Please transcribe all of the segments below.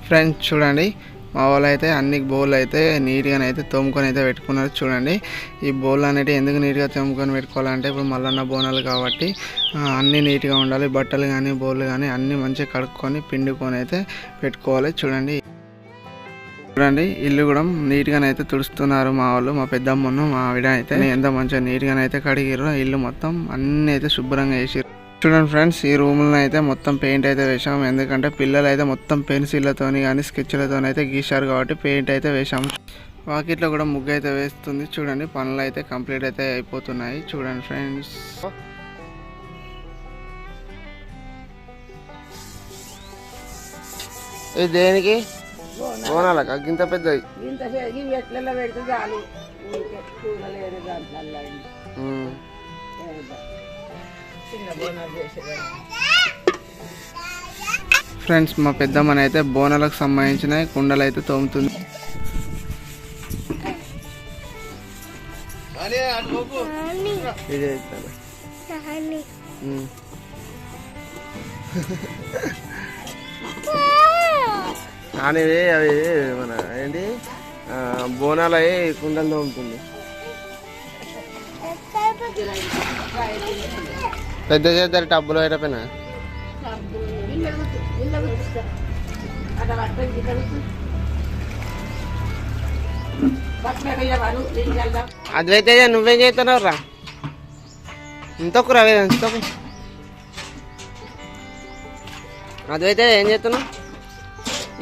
Friends చూడండి, మా వాళ్ళు అయితే అన్ని బౌల్ అయితే నీట్గా అయితే తోముకొని అయితే పెట్టుకున్నారు. చూడండి, ఈ బౌల్ అనేవి ఎందుకు నీట్గా తోముకొని పెట్టుకోవాలంటే ఇప్పుడు మల్లన్న బోనాలు కాబట్టి అన్నీ నీట్గా ఉండాలి. బట్టలు కానీ బౌల్ కానీ అన్నీ మంచిగా కడుక్కొని పిండుకొని అయితే పెట్టుకోవాలి. చూడండి ఇల్లు కూడా నీట్గానైతే తుడుస్తున్నారు మా వాళ్ళు. మా పెద్దమ్మను మా ఆవిడ అయితే ఎంత మంచిగా నీట్గానైతే కడిగిర్రు. ఇల్లు మొత్తం అన్నీ అయితే శుభ్రంగా వేసిర్రు. చూడండి ఫ్రెండ్స్, ఈ రూమ్లో అయితే మొత్తం పెయింట్ అయితే వేసాము. ఎందుకంటే పిల్లలు అయితే మొత్తం పెన్సిళ్ళతోని కానీ స్కెచ్లతో అయితే గీశారు కాబట్టి పెయింట్ అయితే వేసాము. వాకిట్లో కూడా ముగ్గు అయితే వేస్తుంది. చూడండి, పనులు అయితే కంప్లీట్ అయితే అయిపోతున్నాయి. చూడండి ఫ్రెండ్స్, ఇది దేనికి బోనాలక గింత పెద్దది ఫ్రెండ్స్, మా పెద్దమ్మని అయితే బోనాలకు సంబంధించిన కుండలు అయితే తోముతుంది. అనేది అవి మన ఏంటి బోనాలు అవి కుండలు తోముతుంది. పెద్ద చేద్దరు టబ్బులు అయిపోయినా అదైతే నువ్వేం చేస్తున్నావు రా? ఇంతకు రావే ఇంతకు అదైతే ఏం చేస్తున్నావు?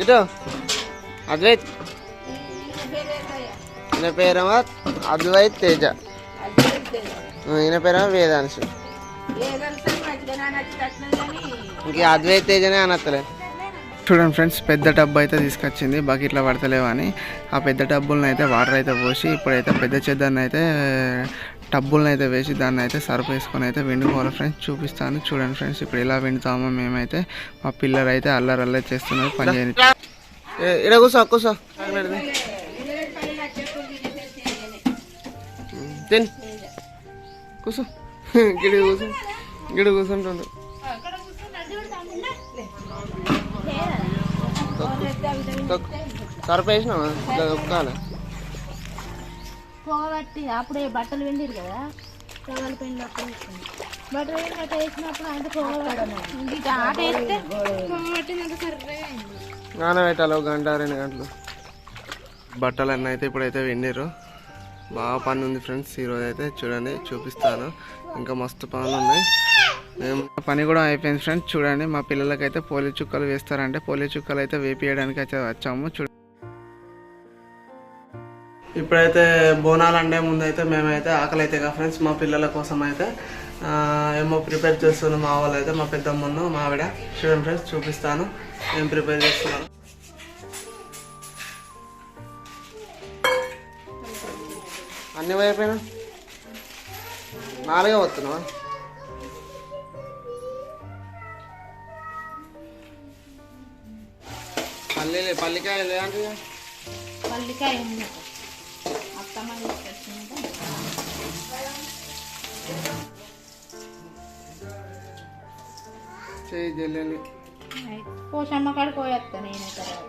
ఇటు అద్వైత్, ఈయన పేరేమో అద్వైత్ తేజ, ఈయన పేరేమో వేదాంశు. ఇంక అద్వైత్ తేజనే అనత్తలే. చూడండి ఫ్రెండ్స్, పెద్ద టబ్బు అయితే తీసుకొచ్చింది, బకెట్లో పడతలేవు అని. ఆ పెద్ద టబ్బులను అయితే వాటర్ అయితే పోసి ఇప్పుడైతే పెద్ద చెద్దన్ని అయితే టబ్బులను అయితే వేసి దాన్ని అయితే సర్ఫ్ వేసుకొని అయితే వెండుకోవాలి. ఫ్రెండ్స్ చూపిస్తాను. చూడండి ఫ్రెండ్స్, ఇప్పుడు ఎలా వెండుతామో మేమైతే. మా పిల్లలు అయితే అల్లరి చేస్తున్నారు పని చేయని. ఇక్కడ కూర్చో కూర్చో తిన్ కూర్చో గిడి కూర్చో గిడి కూర్చుంటుండు. సర్ఫ్ వేసినావా? ఒక్కాలి పోగబట్టి అప్పుడే బట్టలు వెండిరు కదా, టవల్ పెండి అప్పుడు బట్టలు అట్లా వేసినప్పుడు అంటే నానబెట్టాలి 1 గంట 2 గంటలు. బట్టలు అన్నీ అయితే ఇప్పుడైతే వెండిరు. బాగా పని ఉంది ఫ్రెండ్స్ ఈరోజు అయితే. చూడండి చూపిస్తాను, ఇంకా మస్తు పనులు ఉన్నాయి. మేము పని కూడా అయిపోయింది ఫ్రెండ్స్. చూడండి, మా పిల్లలకైతే పోలియో చుక్కలు వేస్తారంటే పోలియో చుక్కలు అయితే వేపియడానికి అయితే వచ్చాము. ఇప్పుడైతే బోనాలు అంటే ముందు అయితే మేమైతే ఆకలి అయితే కదా ఫ్రెండ్స్, మా పిల్లల కోసం అయితే ఏమో ప్రిపేర్ చేస్తున్నాం. మా వాళ్ళు అయితే మా పెద్దమ్మను మా ఆవిడ. చూడండి ఫ్రెండ్స్ చూపిస్తాను ఏం ప్రిపేర్ చేస్తున్నాను. అన్నీ అయిపోయినా 4గా వస్తున్నావా? పల్లికాయ లేదంటే పల్లికాయ చేయి జల్లి పోషమ్మ కాడ పోయేస్తా నేనే తర్వాత.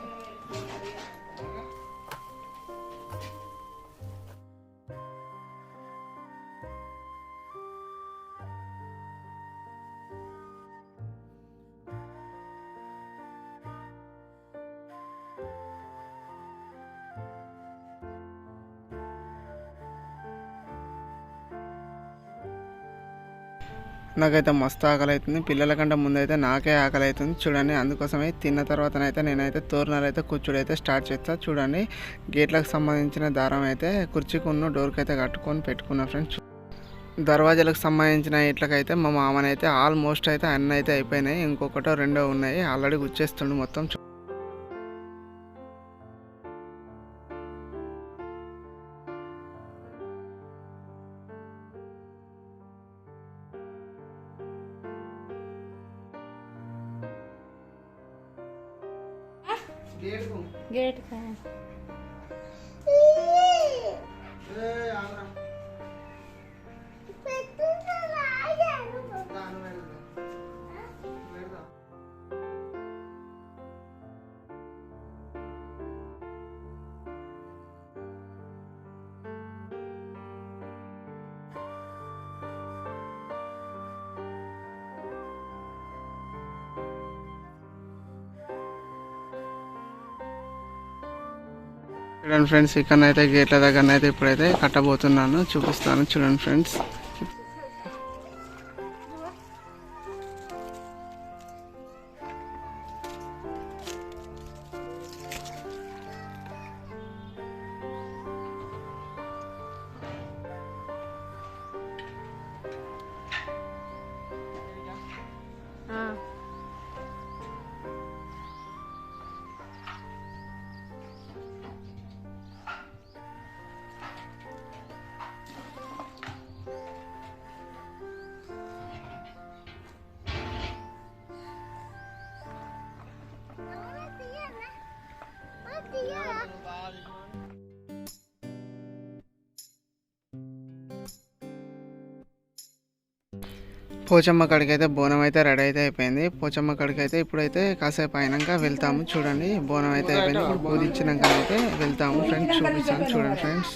నాకైతే మస్తు ఆకలి అవుతుంది. పిల్లల కంటే ముందు అయితే నాకే ఆకలి అవుతుంది. చూడండి, అందుకోసమే తిన్న తర్వాతనైతే నేనైతే తోరణాలు అయితే కూర్చోడు అయితే స్టార్ట్ చేస్తాను. చూడండి, గేట్లకు సంబంధించిన దారం అయితే కుర్చీకి ఉన్న డోర్కి అయితే కట్టుకొని పెట్టుకున్నా ఫ్రెండ్స్. దర్వాజాలకు సంబంధించిన ఇట్లకైతే మా మామనైతే ఆల్మోస్ట్ అయితే అన్నీ అయితే అయిపోయినాయి. ఇంకొకటో రెండో ఉన్నాయి, ఆల్రెడీ గుచ్చేస్తుండు మొత్తం. गेट का చూడండి ఫ్రెండ్స్, ఇక్కడనైతే గేట్ల దగ్గరనైతే ఇప్పుడైతే కట్టబోతున్నాను, చూపిస్తాను చూడండి ఫ్రెండ్స్. పోచమ్మ కాడికి అయితే బోనం అయితే రెడీ అయితే అయిపోయింది. పోచమ్మ కాడికి అయితే ఇప్పుడైతే కాసేపు అయినాక వెళ్తాము. చూడండి బోనం అయితే అయిపోయింది. ఇప్పుడు పూజించినాక అయితే వెళ్తాము ఫ్రెండ్స్, చూపిస్తాను చూడండి ఫ్రెండ్స్.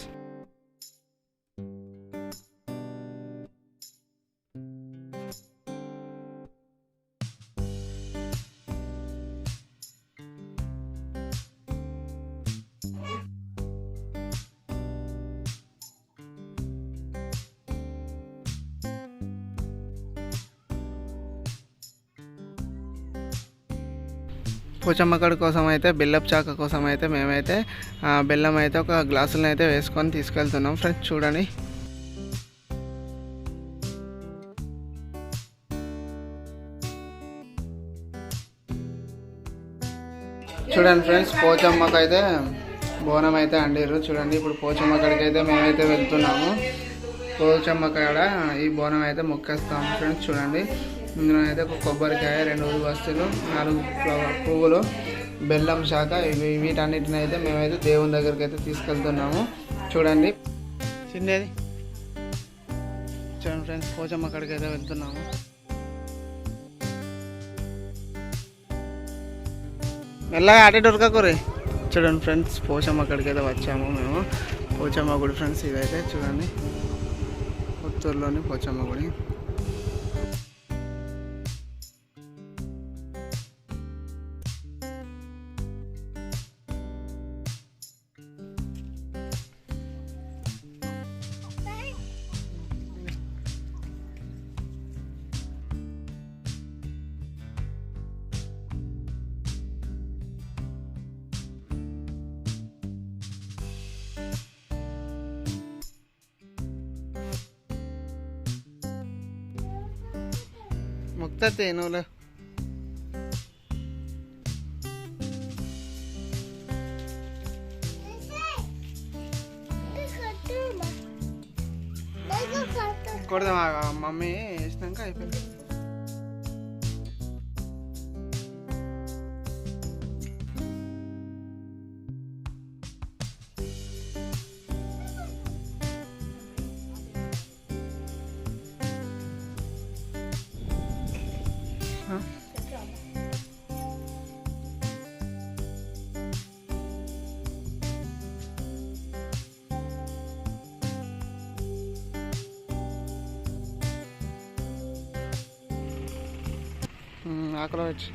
పోచమ్మ కాడి కోసం అయితే బెల్లపు చాక కోసం అయితే మేమైతే బెల్లం అయితే ఒక గ్లాసులను అయితే వేసుకొని తీసుకెళ్తున్నాం ఫ్రెండ్స్. చూడండి చూడండి ఫ్రెండ్స్, పోచమ్మకి అయితే బోనం అయితే అండిరు. చూడండి ఇప్పుడు పోచమ్మ కాడికి అయితే మేమైతే వెళ్తున్నాము. పోచమ్మ కాడ ఈ బోనం అయితే మొక్కేస్తాము ఫ్రెండ్స్. చూడండి ఇందులో అయితే ఒక కొబ్బరికాయ, 2 వస్తువులు, 4 పువ్వులు, బెల్లం శాఖ, వీటన్నిటిని అయితే మేమైతే దేవుని దగ్గరికి అయితే తీసుకెళ్తున్నాము. చూడండి చిన్నది చూడండి ఫ్రెండ్స్, పోచమ్మ కాడికి అయితే వెళ్తున్నాము. మెల్లగా అటే దొరకకూరి. చూడండి ఫ్రెండ్స్, పోచమ్మ కాడికి అయితే వచ్చాము మేము. పోచమ్మ గుడి ఫ్రెండ్స్ ఇదైతే చూడండి, పుత్తూరులోని పోచమ్మ గుడి. ముక్తే నువ్వులే కొడదాం, మమ్మీ వేసినాక అయిపోయింది. ఆకులో వచ్చి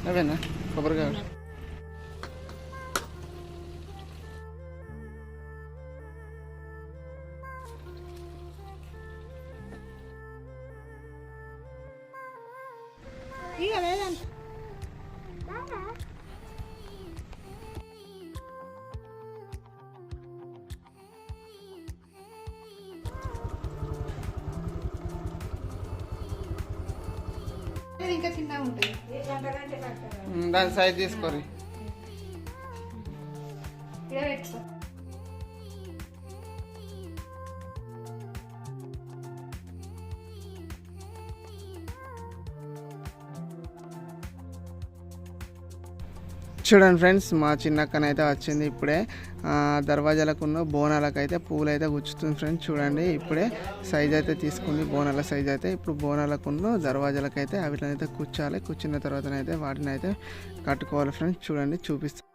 అవేనా కొబ్బరికాయ. ఇంకా చిన్నగా ఉంటుంది, దాని సైజ్ తీసుకోరి. చూడండి ఫ్రెండ్స్, మా చిన్నక్కనైతే వచ్చింది ఇప్పుడే. దర్వాజాలకున్న బోనాలకైతే పూలు అయితే గుచ్చుతుంది ఫ్రెండ్స్. చూడండి ఇప్పుడే సైజ్ అయితే తీసుకుంది, బోనాల సైజ్ అయితే. ఇప్పుడు బోనాలకున్న దర్వాజాలకైతే వీటినైతే కూర్చాలి. కూర్చున్న తర్వాతనైతే వాటిని అయితే కట్టుకోవాలి ఫ్రెండ్స్. చూడండి చూపిస్తాను.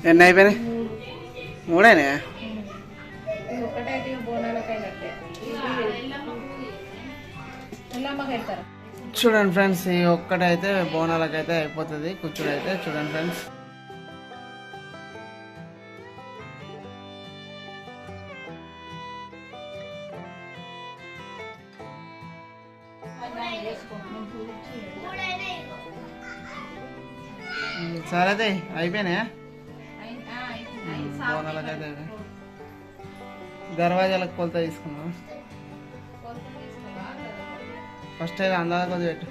ఎన్ని అయిపోయినాయి? మూడేనా? చూడండి ఫ్రెండ్స్, ఈ ఒక్కటైతే బోనాలకైతే అయిపోతుంది. కూర్చుడు అయితే చూడండి ఫ్రెండ్స్. సరే అయిపోయినాయా? బోనాలకైతే దర్వాజాలకు కొలత తీసుకున్నాం. ఫస్ట్ అయితే అందాక కొద్ది పెట్టు.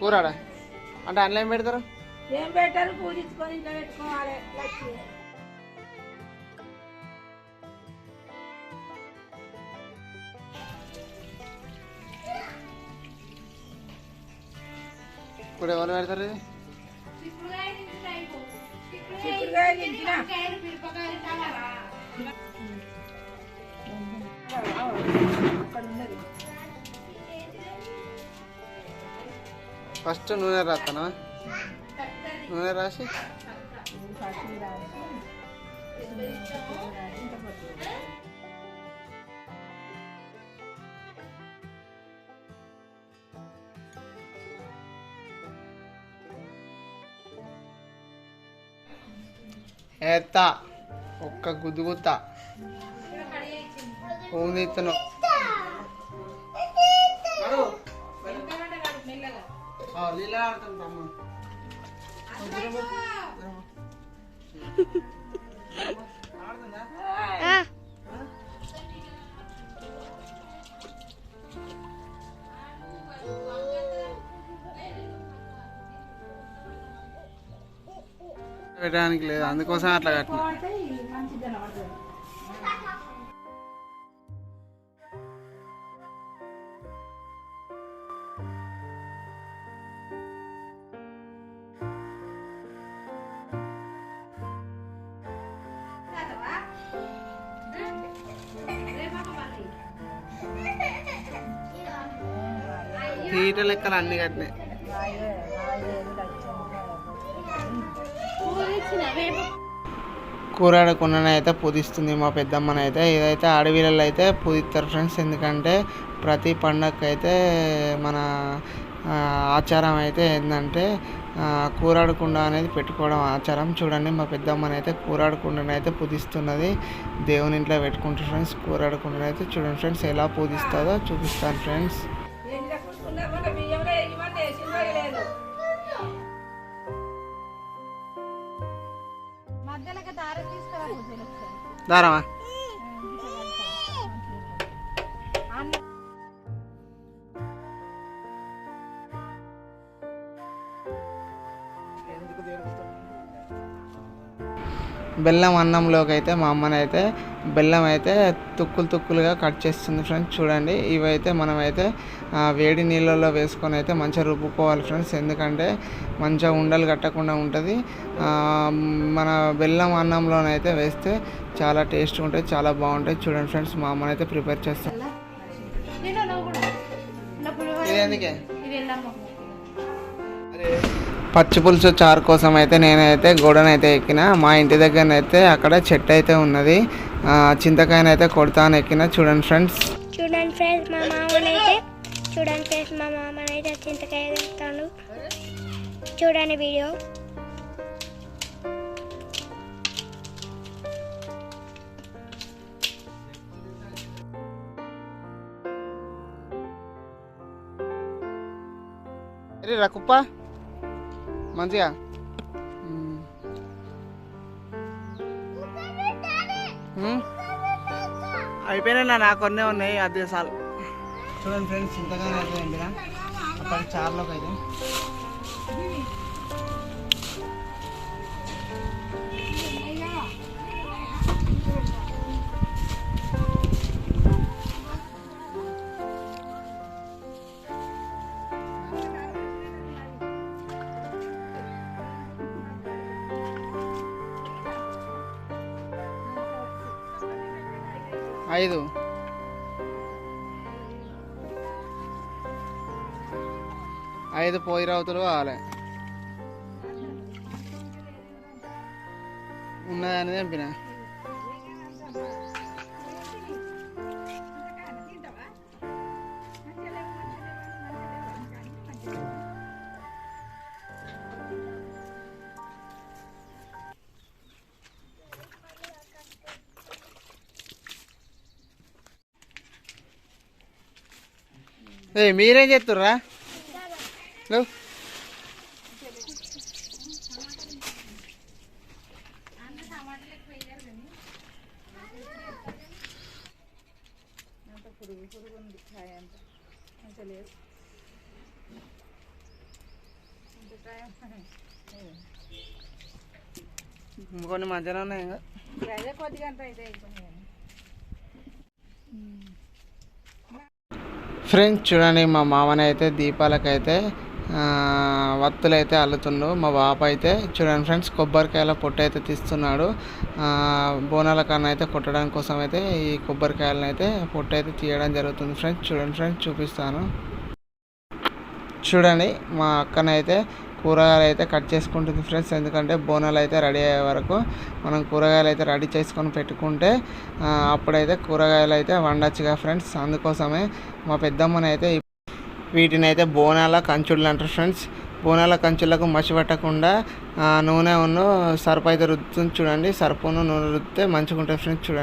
కూరాడా అంటే అందులో ఏం పెడతారు? ఏం పెట్టారు? పూజించుకొని ఇంట్లో పెట్టుకోవాలి. ఇప్పుడు ఎవరు పెడతారు? ఫస్ట్ నూనె రాస్తానా? నూనె రాసి ఏత్తా ఒక్క గుద్దుగుత్తా ఊనిత్తను. లీలా ఆడుతుంటాము. పెట్టడానికి లేదు, అందుకోసం అట్లా కట్టిన. తీట లెక్కలు అన్ని కట్టినాయి. కూరాడకుండా అయితే పూజిస్తుంది మా పెద్దమ్మనైతే. ఇదైతే అడవిలలో అయితే పూజిస్తారు ఫ్రెండ్స్. ఎందుకంటే ప్రతి పండగకి అయితే మన ఆచారం అయితే ఏంటంటే కూరాడకుండా అనేది పెట్టుకోవడం ఆచారం. చూడండి మా పెద్దమ్మనైతే కూరాడకుండానైతే పూజిస్తున్నది. దేవుని ఇంట్లో పెట్టుకుంటారు ఫ్రెండ్స్. కూరాడకుండానైతే చూడండి ఫ్రెండ్స్ ఎలా పూజిస్తుందో చూపిస్తాను ఫ్రెండ్స్. దారమా బెల్లం అన్నంలోకి అయితే మా అమ్మనైతే బెల్లం అయితే తుక్కులుగా కట్ చేస్తుంది ఫ్రెండ్స్. చూడండి, ఇవైతే మనమైతే వేడి నీళ్ళల్లో వేసుకొని అయితే మంచిగా రుబ్బుకోవాలి ఫ్రెండ్స్. ఎందుకంటే మంచిగా ఉండలు కట్టకుండా ఉంటుంది. మన బెల్లం అన్నంలోనైతే వేస్తే చాలా టేస్ట్ ఉంటుంది, చాలా బాగుంటుంది. చూడండి ఫ్రెండ్స్, మా అమ్మనైతే ప్రిపేర్ చేస్తాం. పచ్చి పులుసు చారు కోసం అయితే నేనైతే గోడనైతే ఎక్కిన. మా ఇంటి దగ్గరనైతే అక్కడ చెట్టు అయితే ఉన్నది. చింతకాయనైతే కొడతాను ఎక్కిన. చూడండి ఫ్రెండ్స్, మా మామనైతే చింతకాయ తెస్తాను. చూడండి వీడియో. రకుప్ప మంచిగా అయిపోయినా నాకు కొన్నే ఉన్నాయి. అదే సార్ చూడండి ఫ్రెండ్స్, చింతకాయ అయిపోయింది అప్పటి చారులోకి అయితే. 5 పోయి రావుతులు కావాలి. ఉన్నదని తెంపిన. మీరేం చేస్తుర్రా? కొన్ని మంచిగా ఉన్నాయి ఇంకా ఫ్రెండ్స్. చూడండి మా మామని అయితే దీపాలకైతే వత్తులు అయితే అల్లుతుండు. మా బాప అయితే చూడండి ఫ్రెండ్స్ కొబ్బరికాయల పొట్టు అయితే తీస్తున్నాడు. బోనాల కన్నా అయితే కొట్టడానికి కోసం అయితే ఈ కొబ్బరికాయలను అయితే పొట్టు అయితే తీయడం జరుగుతుంది ఫ్రెండ్స్. చూడండి ఫ్రెండ్స్ చూపిస్తాను. చూడండి మా అక్కనైతే కూరగాయలు అయితే కట్ చేసుకుంటుంది ఫ్రెండ్స్. ఎందుకంటే బోనాలు అయితే రెడీ అయ్యే వరకు మనం కూరగాయలు అయితే రెడీ చేసుకొని పెట్టుకుంటే అప్పుడైతే కూరగాయలు అయితే వండొచ్చుగా ఫ్రెండ్స్. అందుకోసమే మా పెద్దమ్మని అయితే వీటిని అయితే బోనాల కంచుళ్ళు అంటారు ఫ్రెండ్స్. బోనాల కంచులకు మసి పట్టకుండా నూనె సర్పు అయితే రుద్దుతుంది చూడండి. సర్పును నూనె రుద్దితే మంచిగా ఉంటుంది ఫ్రెండ్స్. చూడండి.